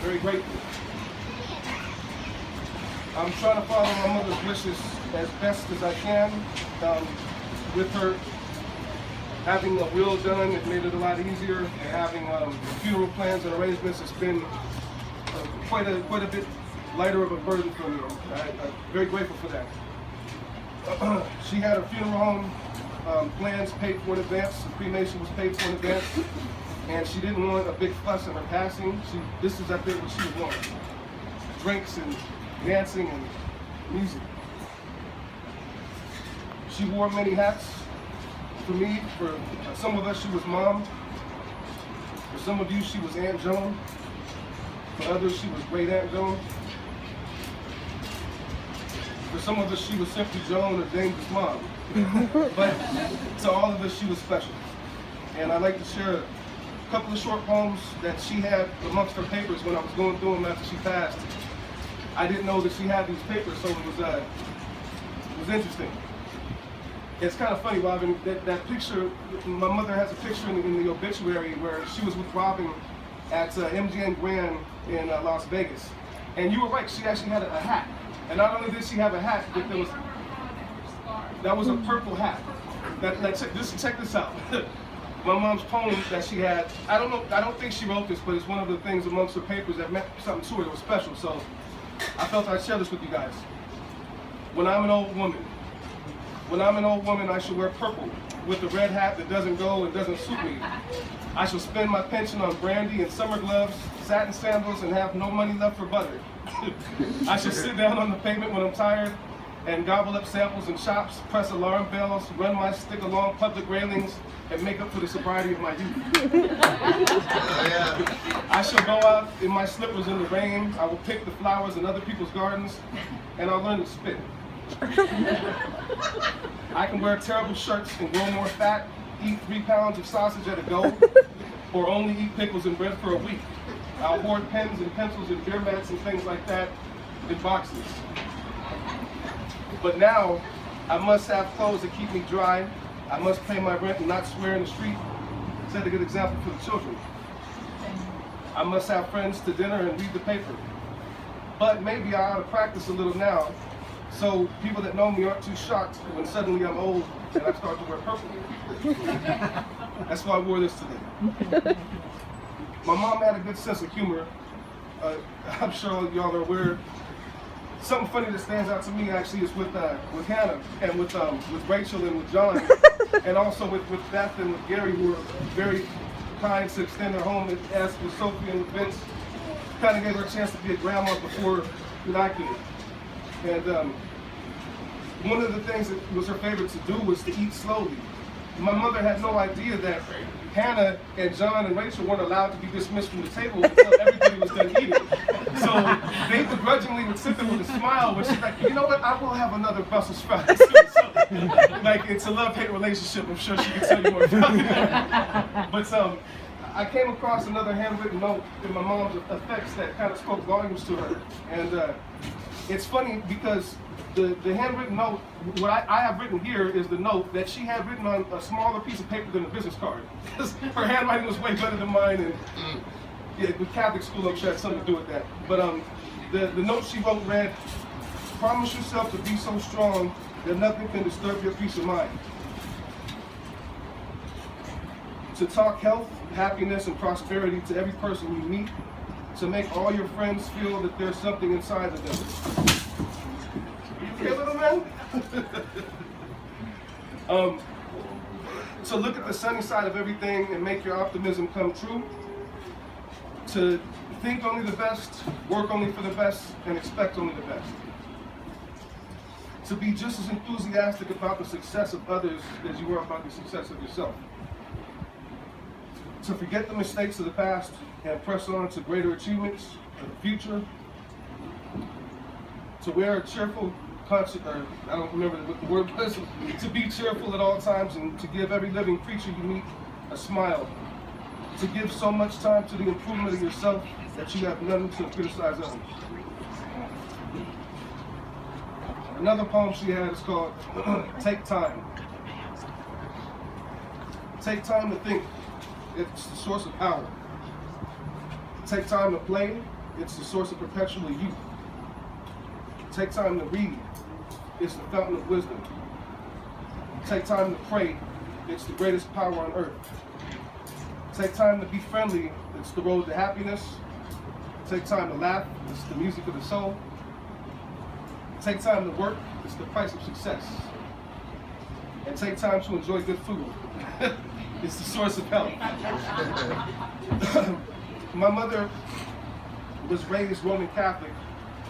very grateful. I'm trying to follow my mother's wishes as best as I can. With her having a will done, it made it a lot easier. And having funeral plans and arrangements, it's been quite a bit lighter of a burden for me. I'm very grateful for that. She had her funeral home plans paid for in advance. The cremation was paid for in advance. And she didn't want a big fuss in her passing. This is, I think, what she would want. Drinks and dancing and music. She wore many hats. For me, for some of us, she was mom. For some of you, she was Aunt Joan. For others, she was Great Aunt Joan. For some of us, she was simply Joan or dangerous mom. But to all of us, she was special. And I'd like to share a couple of short poems that she had amongst her papers when I was going through them after she passed. I didn't know that she had these papers, so it was interesting. It's kind of funny, Robin, that picture, my mother has a picture in the obituary where she was with Robin at MGM Grand in Las Vegas. And you were right, she actually had a hat. And not only did she have a hat, but that was a purple hat. Check this out. My mom's poem that she had, I don't think she wrote this, but it's one of the things amongst her papers that meant something to her that was special. So I felt I'd share this with you guys. When I'm an old woman, I shall wear purple with a red hat that doesn't go and doesn't suit me. I shall spend my pension on brandy and summer gloves, satin sandals, and have no money left for butter. I shall sit down on the pavement when I'm tired and gobble up samples in shops, press alarm bells, run my stick along public railings, and make up for the sobriety of my youth. I shall go out in my slippers in the rain. I will pick the flowers in other people's gardens, and I'll learn to spit. I can wear terrible shirts and grow more fat, eat 3 pounds of sausage at a go, or only eat pickles and bread for a week. I'll hoard pens and pencils and beer mats and things like that in boxes. But now, I must have clothes that keep me dry. I must pay my rent and not swear in the street. Set a good example for the children. I must have friends to dinner and read the paper. But maybe I ought to practice a little now, so people that know me aren't too shocked when suddenly I'm old and I start to wear purple. That's why I wore this today. My mom had a good sense of humor. I'm sure y'all are aware. Something funny that stands out to me actually is with Hannah and with Rachel and with John, and also with Beth and with Gary, who were very kind to extend their home, as with Sophie and Vince. Kind of gave her a chance to be a grandma before I could. And one of the things that was her favorite to do was to eat slowly. My mother had no idea that Hannah and John and Rachel weren't allowed to be dismissed from the table until everybody was done eating. So they begrudgingly would sit there with a smile, which is like, you know what, I will have another Brussels sprouts. So, like, it's a love-hate relationship, I'm sure she can tell you more about it. But I came across another handwritten note in my mom's effects that kind of spoke volumes to her. And it's funny because the handwritten note, what I have written here is the note that she had written on a smaller piece of paper than a business card. Her handwriting was way better than mine, and yeah, with Catholic school, I'm sure had something to do with that. But the note she wrote read, "Promise yourself to be so strong that nothing can disturb your peace of mind. To talk health, happiness, and prosperity to every person you meet. To make all your friends feel that there's something inside of them." You okay, little man? To look at the sunny side of everything and make your optimism come true. To think only the best, work only for the best, and expect only the best. To be just as enthusiastic about the success of others as you are about the success of yourself. To forget the mistakes of the past and press on to greater achievements of the future. To wear a cheerful I don't remember what the word was, to be cheerful at all times and to give every living creature you meet a smile. To give so much time to the improvement of yourself that you have nothing to criticize others. Another poem she had is called Take Time. Take time to think. It's the source of power. Take time to play. It's the source of perpetual youth. Take time to read. It's the fountain of wisdom. Take time to pray. It's the greatest power on earth. Take time to be friendly. It's the road to happiness. Take time to laugh. It's the music of the soul. Take time to work. It's the price of success. And take time to enjoy good food. It's the source of health. My mother was raised Roman Catholic,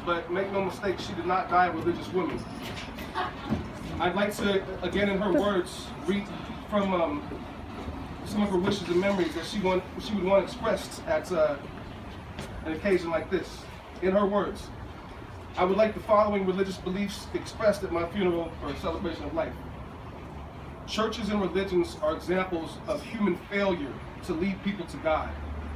but make no mistake, she did not die a religious woman. I'd like to, again in her words, read from some of her wishes and memories that she would want expressed at an occasion like this. In her words, I would like the following religious beliefs expressed at my funeral or celebration of life. Churches and religions are examples of human failure to lead people to God.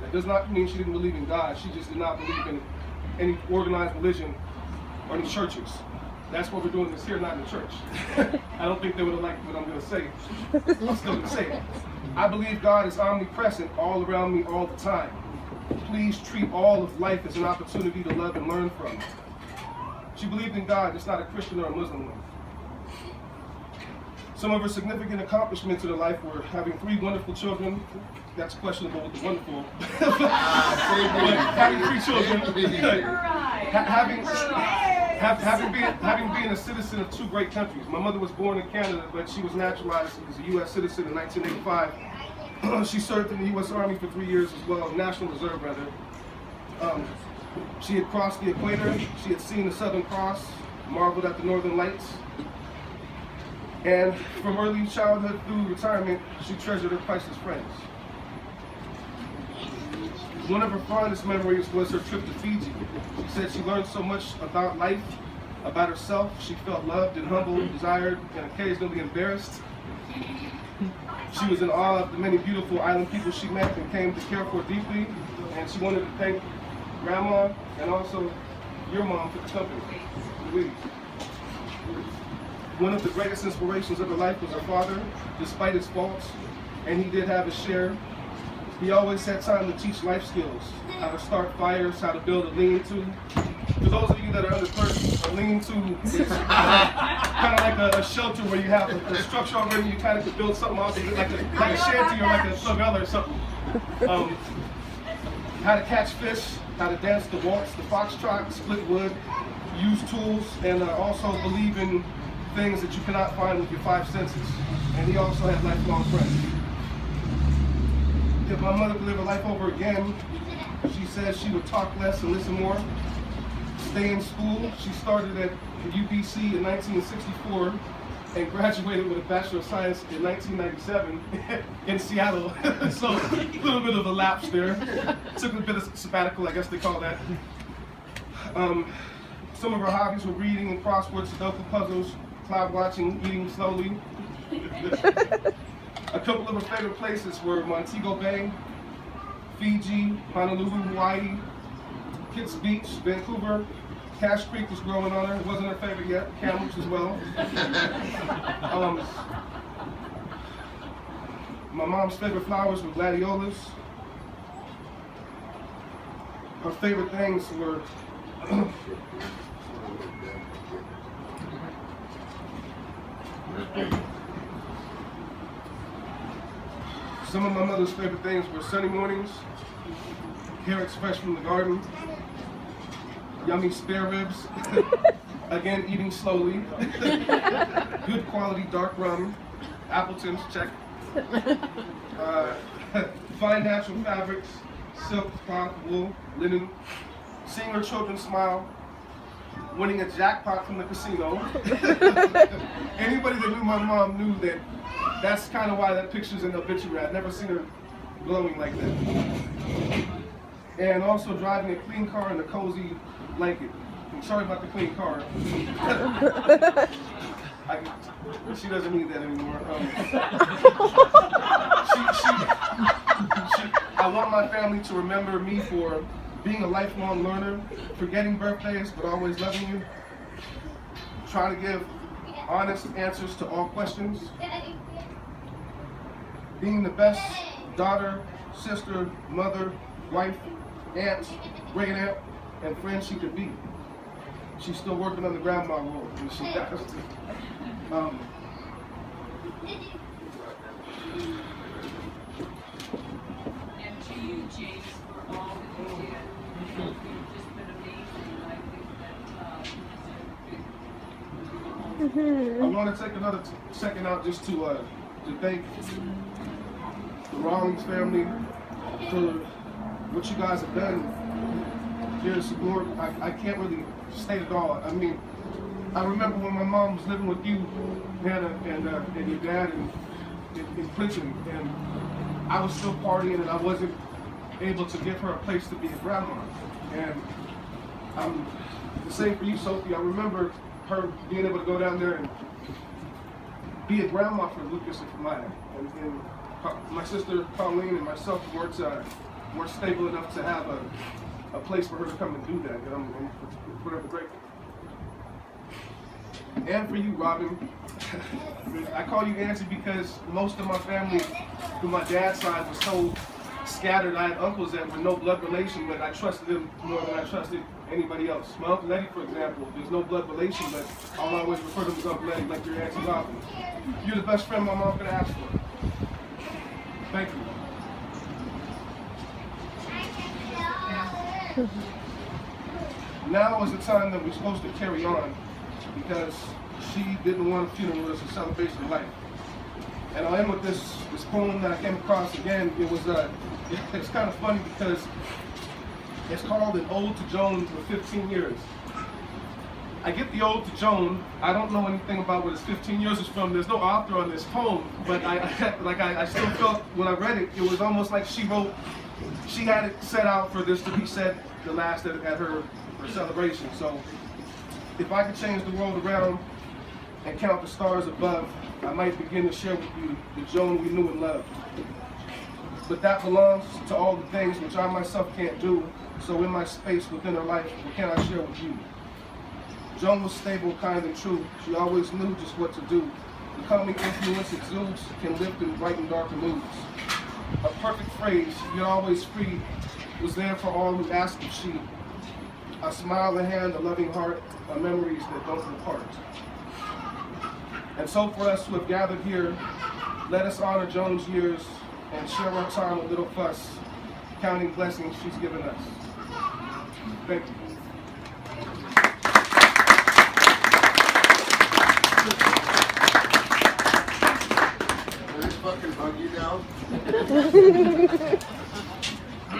That does not mean she didn't believe in God. She just did not believe in any organized religion or any churches. That's what we're doing this here, not in the church. I don't think they would have liked what I'm going to say. I'm still going to say it. I believe God is omnipresent all around me all the time. Please treat all of life as an opportunity to love and learn from. She believed in God, just not a Christian or a Muslim one. Some of her significant accomplishments in her life were having 3 wonderful children. That's questionable with the wonderful. Having 3 children. having been a citizen of 2 great countries. My mother was born in Canada, but she was naturalized as a U.S. citizen in 1985. She served in the U.S. Army for 3 years as well, National Reserve rather. She had crossed the equator. She had seen the Southern Cross, marveled at the Northern Lights. And from early childhood through retirement, she treasured her priceless friends. One of her fondest memories was her trip to Fiji. She said she learned so much about life, about herself. She felt loved and humbled, desired, and occasionally embarrassed. She was in awe of the many beautiful island people she met and came to care for deeply. And she wanted to thank Grandma and also your mom for the company, Louise. One of the greatest inspirations of her life was her father, despite his faults, and he did have his share. He always had time to teach life skills, how to start fires, how to build a lean-to. For those of you that are under 30, a lean-to is kind of like a shelter where you have a structure already, you kind of could build something else, like a shanty or like a favela or something. How to catch fish, how to dance the waltz, the foxtrot, split wood, use tools, and also believe in things that you cannot find with your 5 senses. And he also had lifelong friends. If my mother could live her life over again, she says she would talk less and listen more. Stay in school. She started at UBC in 1964 and graduated with a Bachelor of Science in 1997 in Seattle. So a little bit of a lapse there. Took a bit of sabbatical, I guess they call that. Some of her hobbies were reading and crosswords, Sudoku puzzles, cloud watching, eating slowly. A couple of her favorite places were Montego Bay, Fiji, Honolulu, Hawaii, Kitts Beach, Vancouver. Cache Creek was growing on her. It wasn't her favorite yet. Kamloops as well. My mom's favorite flowers were gladiolas. Her favorite things were some of my mother's favorite things were sunny mornings, carrots fresh from the garden, yummy spare ribs, again eating slowly, good quality dark rum, Appleton's, check, fine natural fabrics, silk, cloth, wool, linen, seeing her children smile, winning a jackpot from the casino. Anybody that knew my mom knew that that's kind of why that picture's in the obituary. I'd never seen her glowing like that. And also driving a clean car in a cozy blanket. I'm sorry about the clean car. She doesn't need that anymore. I want my family to remember me for being a lifelong learner, forgetting birthdays but always loving you, trying to give honest answers to all questions, being the best daughter, sister, mother, wife, aunts, great aunt, and friends she could be. She's still working on the grandma role, and she does. And to you, James, for all that you did. You've just been amazing, and I think that I want to take another second out just to thank the Rawlings family for what you guys have done here in Sandbar. I can't really state it all. I mean, I remember when my mom was living with you, Hannah, and your dad in Clinton, and I was still partying, and I wasn't able to give her a place to be a grandma. And the same for you, Sophie. I remember her being able to go down there and be a grandma for Lucas and for Maya. And my sister Colleen and myself weren't stable enough to have a place for her to come and do that. And I'm forever grateful. And for you, Robin. I call you Auntie because most of my family, from my dad's side, was so scattered. I had uncles that were no blood relation, but I trusted them more than I trusted anybody else. My Uncle Eddie, for example, there's no blood relation, but I'll always refer to him as Uncle Eddie, like your Auntie Robin. You're the best friend my mom could ask for. Thank you. Now is the time that we're supposed to carry on, because she didn't want a funeral as a celebration of life. And I'll end with this poem that I came across again. It's kind of funny because it's called An Ode to Joan for 15 years. I get the Ode to Joan. I don't know anything about what it's 15 years is from. There's no author on this poem, but I still felt when I read it, it was almost like she had it set out for this to be said the last at her celebration. So if I could change the world around and count the stars above, I might begin to share with you the Joan we knew and loved. But that belongs to all the things which I myself can't do, so in my space within her life, what can I share with you? Joan was stable, kind, and true. She always knew just what to do. The calming influence exudes can lift and brighten darker moods. A perfect phrase, yet always free, was there for all who asked if she. A smile, a hand, a loving heart, are memories that don't depart. And so for us who have gathered here, let us honor Joan's years and share our time with little fuss, counting blessings she's given us. Thank you. Can I fucking hug you now?